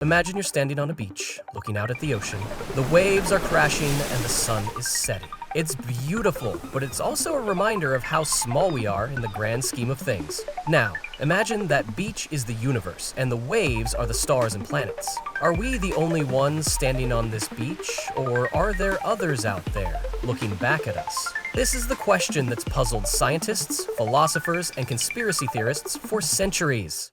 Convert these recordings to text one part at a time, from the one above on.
Imagine you're standing on a beach, looking out at the ocean. The waves are crashing and the sun is setting. It's beautiful, but it's also a reminder of how small we are in the grand scheme of things. Now, imagine that beach is the universe and the waves are the stars and planets. Are we the only ones standing on this beach, or are there others out there looking back at us? This is the question that's puzzled scientists, philosophers, and conspiracy theorists for centuries.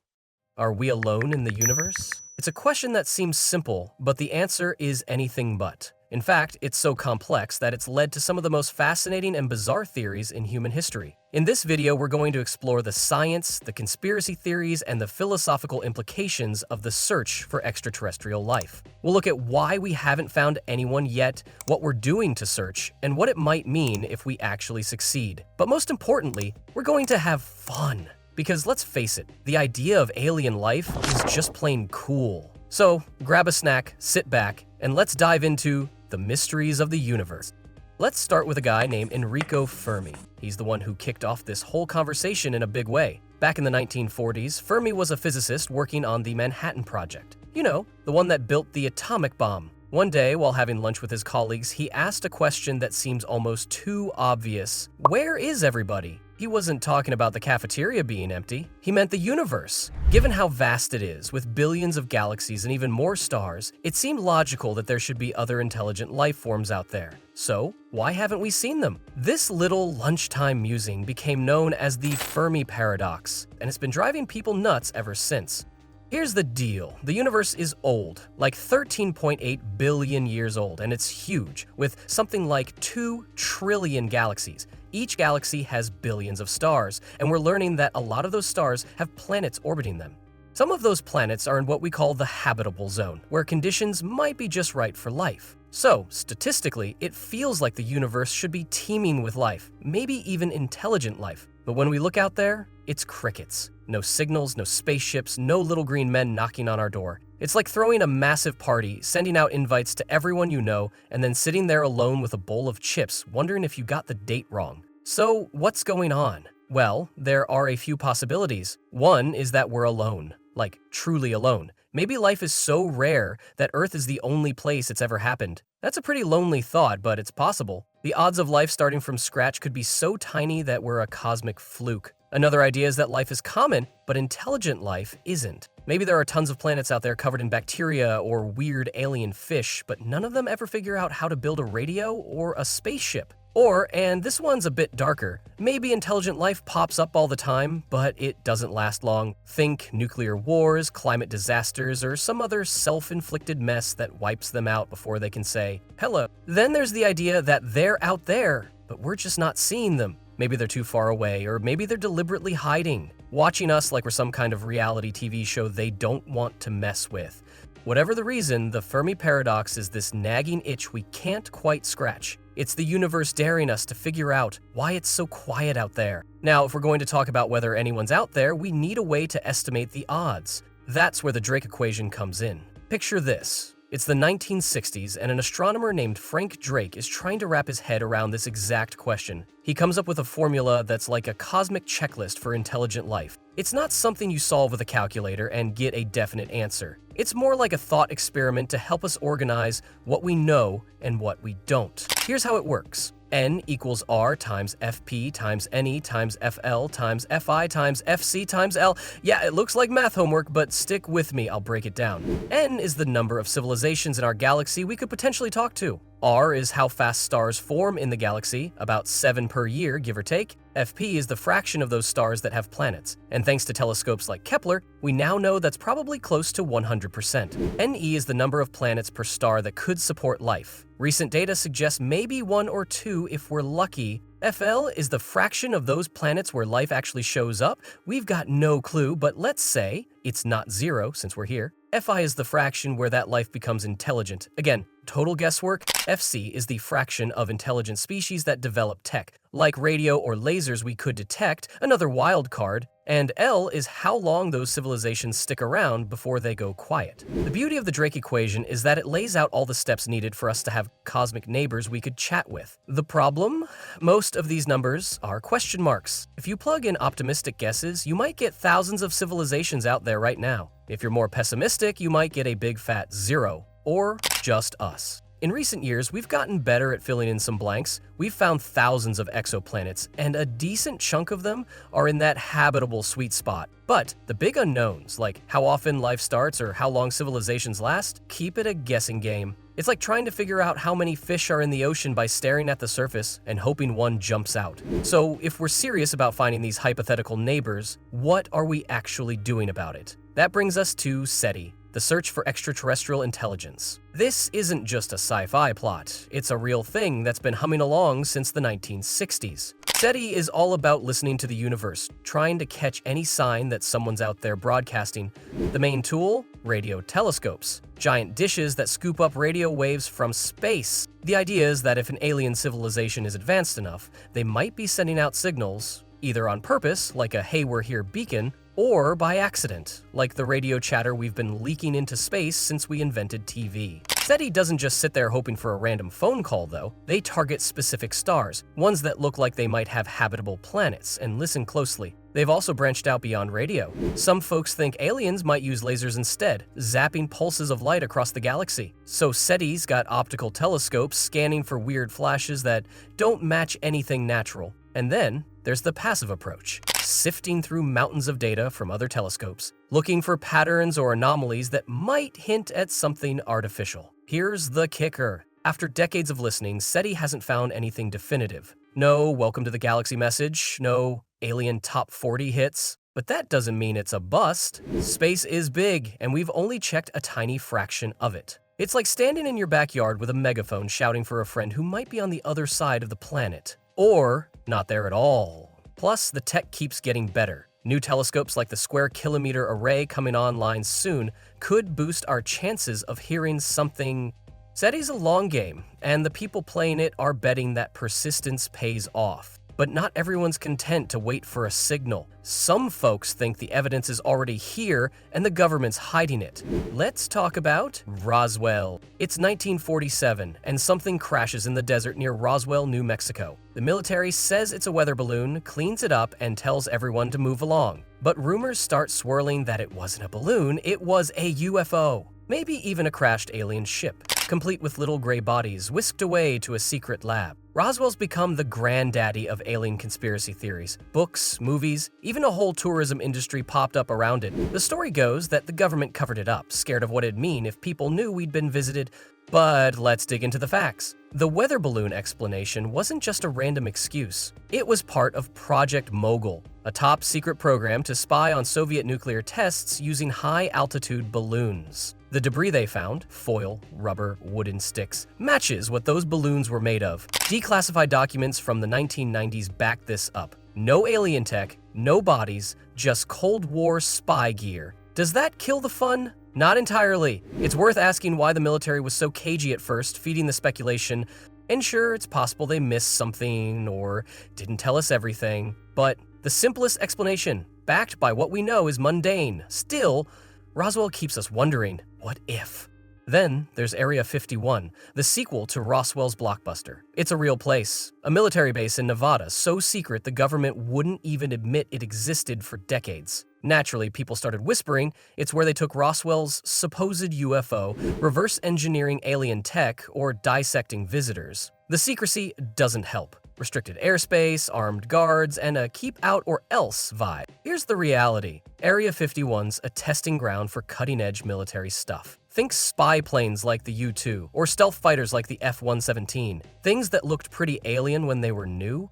Are we alone in the universe? It's a question that seems simple, but the answer is anything but. In fact, it's so complex that it's led to some of the most fascinating and bizarre theories in human history. In this video, we're going to explore the science, the conspiracy theories, and the philosophical implications of the search for extraterrestrial life. We'll look at why we haven't found anyone yet, what we're doing to search, and what it might mean if we actually succeed. But most importantly, we're going to have fun. Because let's face it, the idea of alien life is just plain cool. So grab a snack, sit back, and let's dive into the mysteries of the universe. Let's start with a guy named Enrico Fermi. He's the one who kicked off this whole conversation in a big way. Back in the 1940s, Fermi was a physicist working on the Manhattan Project. You know, the one that built the atomic bomb. One day, while having lunch with his colleagues, he asked a question that seems almost too obvious. Where is everybody? He wasn't talking about the cafeteria being empty. He meant the universe. Given how vast it is, with billions of galaxies and even more stars, it seemed logical that there should be other intelligent life forms out there. So, why haven't we seen them? This little lunchtime musing became known as the Fermi Paradox, and it's been driving people nuts ever since. Here's the deal. The universe is old, like 13.8 billion years old, and it's huge, with something like 2 trillion galaxies. Each galaxy has billions of stars, and we're learning that a lot of those stars have planets orbiting them. Some of those planets are in what we call the habitable zone, where conditions might be just right for life. So, statistically, it feels like the universe should be teeming with life, maybe even intelligent life. But when we look out there, it's crickets. No signals, no spaceships, no little green men knocking on our door. It's like throwing a massive party, sending out invites to everyone you know, and then sitting there alone with a bowl of chips, wondering if you got the date wrong. So, what's going on? Well, there are a few possibilities. One is that we're alone, like truly alone. Maybe life is so rare that Earth is the only place it's ever happened. That's a pretty lonely thought, but it's possible. The odds of life starting from scratch could be so tiny that we're a cosmic fluke. Another idea is that life is common, but intelligent life isn't. Maybe there are tons of planets out there covered in bacteria or weird alien fish, but none of them ever figure out how to build a radio or a spaceship. Or, and this one's a bit darker, maybe intelligent life pops up all the time, but it doesn't last long. Think nuclear wars, climate disasters, or some other self-inflicted mess that wipes them out before they can say, hello. Then there's the idea that they're out there, but we're just not seeing them. Maybe they're too far away, or maybe they're deliberately hiding, watching us like we're some kind of reality TV show they don't want to mess with. Whatever the reason, the Fermi Paradox is this nagging itch we can't quite scratch. It's the universe daring us to figure out why it's so quiet out there. Now, if we're going to talk about whether anyone's out there, we need a way to estimate the odds. That's where the Drake equation comes in. Picture this. It's the 1960s, and an astronomer named Frank Drake is trying to wrap his head around this exact question. He comes up with a formula that's like a cosmic checklist for intelligent life. It's not something you solve with a calculator and get a definite answer. It's more like a thought experiment to help us organize what we know and what we don't. Here's how it works. N equals R times FP times NE times FL times FI times FC times L. Yeah, it looks like math homework, but stick with me, I'll break it down. N is the number of civilizations in our galaxy we could potentially talk to. R is how fast stars form in the galaxy, about 7 per year, give or take. FP is the fraction of those stars that have planets. And thanks to telescopes like Kepler, we now know that's probably close to 100%. NE is the number of planets per star that could support life. Recent data suggests maybe 1 or 2 if we're lucky. FL is the fraction of those planets where life actually shows up. We've got no clue, but let's say it's not 0 since we're here. FI is the fraction where that life becomes intelligent. Again, total guesswork. FC is the fraction of intelligent species that develop tech, like radio or lasers we could detect. Another wild card. and L is how long those civilizations stick around before they go quiet. The beauty of the Drake equation is that it lays out all the steps needed for us to have cosmic neighbors we could chat with. The problem? Most of these numbers are question marks. If you plug in optimistic guesses, you might get thousands of civilizations out there right now. If you're more pessimistic, you might get a big fat 0, or just us. In recent years, we've gotten better at filling in some blanks. We've found thousands of exoplanets, and a decent chunk of them are in that habitable sweet spot. But the big unknowns, like how often life starts or how long civilizations last, keep it a guessing game. It's like trying to figure out how many fish are in the ocean by staring at the surface and hoping one jumps out. So if we're serious about finding these hypothetical neighbors, what are we actually doing about it? That brings us to SETI, the search for extraterrestrial intelligence. This isn't just a sci-fi plot, it's a real thing that's been humming along since the 1960s. SETI is all about listening to the universe, trying to catch any sign that someone's out there broadcasting. The main tool? Radio telescopes, giant dishes that scoop up radio waves from space. The idea is that if an alien civilization is advanced enough, they might be sending out signals, either on purpose, like a "hey, we're here" beacon, or by accident, like the radio chatter we've been leaking into space since we invented TV. SETI doesn't just sit there hoping for a random phone call, though. They target specific stars, ones that look like they might have habitable planets, and listen closely. They've also branched out beyond radio. Some folks think aliens might use lasers instead, zapping pulses of light across the galaxy. So SETI's got optical telescopes scanning for weird flashes that don't match anything natural. And then there's the passive approach, sifting through mountains of data from other telescopes, looking for patterns or anomalies that might hint at something artificial. Here's the kicker. After decades of listening, SETI hasn't found anything definitive. No "welcome to the galaxy" message, no alien top 40 hits. But that doesn't mean it's a bust. Space is big, and we've only checked a tiny fraction of it. It's like standing in your backyard with a megaphone shouting for a friend who might be on the other side of the planet. Or not there at all. Plus, the tech keeps getting better. New telescopes like the Square Kilometer Array coming online soon could boost our chances of hearing something. SETI's a long game, and the people playing it are betting that persistence pays off. But not everyone's content to wait for a signal. Some folks think the evidence is already here and the government's hiding it. Let's talk about Roswell. It's 1947, and something crashes in the desert near Roswell, New Mexico. The military says it's a weather balloon, cleans it up, and tells everyone to move along. But rumors start swirling that it wasn't a balloon, it was a UFO. Maybe even a crashed alien ship, complete with little gray bodies whisked away to a secret lab. Roswell's become the granddaddy of alien conspiracy theories. Books, movies, even a whole tourism industry popped up around it. The story goes that the government covered it up, scared of what it'd mean if people knew we'd been visited. But let's dig into the facts. The weather balloon explanation wasn't just a random excuse. It was part of Project Mogul, a top-secret program to spy on Soviet nuclear tests using high-altitude balloons. The debris they found, foil, rubber, wooden sticks, matches what those balloons were made of. Declassified documents from the 1990s back this up. No alien tech, no bodies, just Cold War spy gear. Does that kill the fun? Not entirely. It's worth asking why the military was so cagey at first, feeding the speculation. And sure, it's possible they missed something or didn't tell us everything. But the simplest explanation, backed by what we know, is mundane. Still, Roswell keeps us wondering, what if? Then there's Area 51, the sequel to Roswell's blockbuster. It's a real place, a military base in Nevada, so secret the government wouldn't even admit it existed for decades. Naturally, people started whispering it's where they took Roswell's supposed UFO, reverse engineering alien tech, or dissecting visitors. The secrecy doesn't help. Restricted airspace, armed guards, and a keep out or else vibe. Here's the reality. Area 51's a testing ground for cutting-edge military stuff. Think spy planes like the U-2, or stealth fighters like the F-117. Things that looked pretty alien when they were new.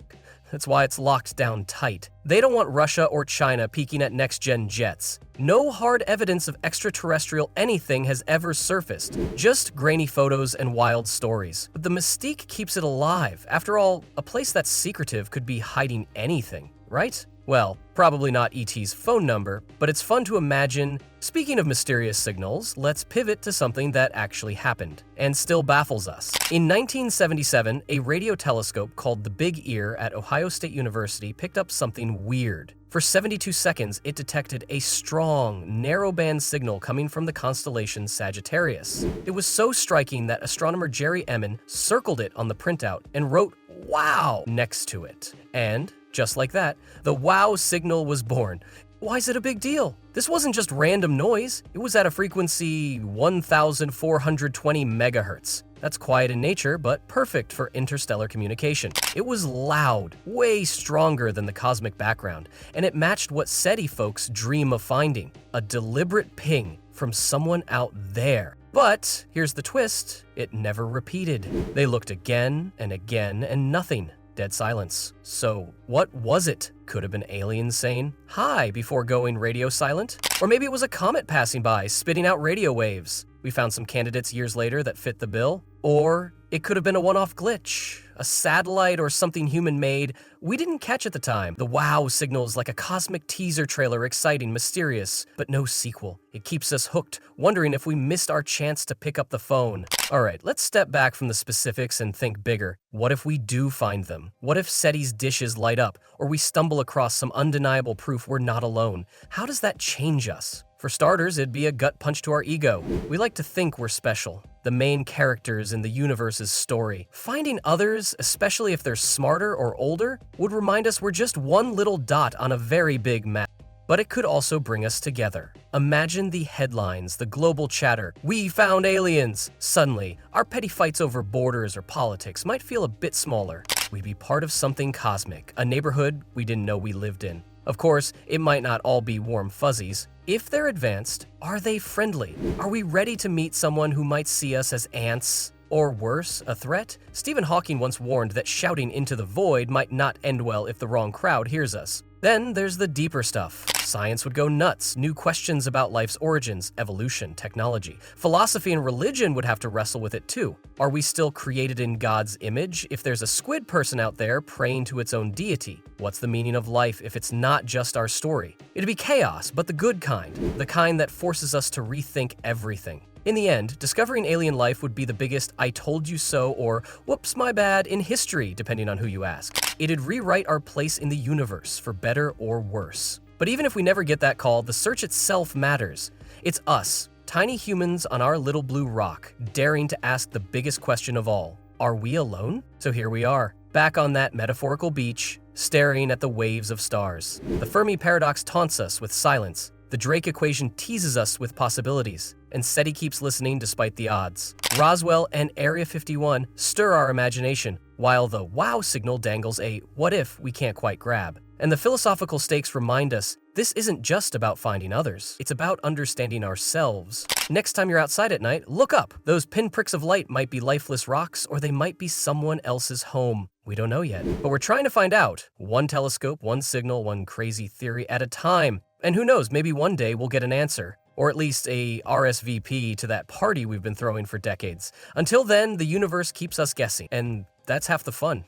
That's why it's locked down tight. They don't want Russia or China peeking at next-gen jets. No hard evidence of extraterrestrial anything has ever surfaced, just grainy photos and wild stories. But the mystique keeps it alive. After all, a place that's secretive could be hiding anything, right? Well, probably not ET's phone number, but it's fun to imagine. Speaking of mysterious signals, let's pivot to something that actually happened and still baffles us. In 1977, a radio telescope called the Big Ear at Ohio State University picked up something weird. For 72 seconds, it detected a strong, narrowband signal coming from the constellation Sagittarius. It was so striking that astronomer Jerry Emin circled it on the printout and wrote "Wow" next to it. And just like that, the wow signal was born. Why is it a big deal? This wasn't just random noise. It was at a frequency 1,420 megahertz. That's quiet in nature, but perfect for interstellar communication. It was loud, way stronger than the cosmic background, and it matched what SETI folks dream of finding: a deliberate ping from someone out there. But here's the twist: it never repeated. They looked again and again, and nothing. Dead silence. So what was it? Could have been aliens saying hi before going radio silent? Or maybe it was a comet passing by, spitting out radio waves. We found some candidates years later that fit the bill. Or it could have been a one-off glitch, a satellite or something human-made we didn't catch at the time. The wow signal is like a cosmic teaser trailer, exciting, mysterious, but no sequel. It keeps us hooked, wondering if we missed our chance to pick up the phone. All right, let's step back from the specifics and think bigger. What if we do find them? What if SETI's dishes light up, or we stumble across some undeniable proof we're not alone? How does that change us? For starters, it'd be a gut punch to our ego. We like to think we're special, the main characters in the universe's story. Finding others, especially if they're smarter or older, would remind us we're just one little dot on a very big map. But it could also bring us together. Imagine the headlines, the global chatter, "We found aliens!" Suddenly, our petty fights over borders or politics might feel a bit smaller. We'd be part of something cosmic, a neighborhood we didn't know we lived in. Of course, it might not all be warm fuzzies. If they're advanced, are they friendly? Are we ready to meet someone who might see us as ants? Or worse, a threat? Stephen Hawking once warned that shouting into the void might not end well if the wrong crowd hears us. Then there's the deeper stuff. Science would go nuts. New questions about life's origins, evolution, technology. Philosophy and religion would have to wrestle with it too. Are we still created in God's image if there's a squid person out there praying to its own deity? What's the meaning of life if it's not just our story? It'd be chaos, but the good kind. The kind that forces us to rethink everything. In the end, discovering alien life would be the biggest "I told you so" or "whoops, my bad" in history, depending on who you ask. It'd rewrite our place in the universe, for better or worse. But even if we never get that call, the search itself matters. It's us, tiny humans on our little blue rock, daring to ask the biggest question of all. Are we alone? So here we are, back on that metaphorical beach, staring at the waves of stars. The Fermi Paradox taunts us with silence. The Drake equation teases us with possibilities, and SETI keeps listening despite the odds. Roswell and Area 51 stir our imagination, while the wow signal dangles a "what if" we can't quite grab. And the philosophical stakes remind us this isn't just about finding others, it's about understanding ourselves. Next time you're outside at night, look up. Those pinpricks of light might be lifeless rocks, or they might be someone else's home. We don't know yet, but we're trying to find out. One telescope, one signal, one crazy theory at a time. And who knows, maybe one day we'll get an answer, or at least a RSVP to that party we've been throwing for decades. Until then, the universe keeps us guessing, and that's half the fun.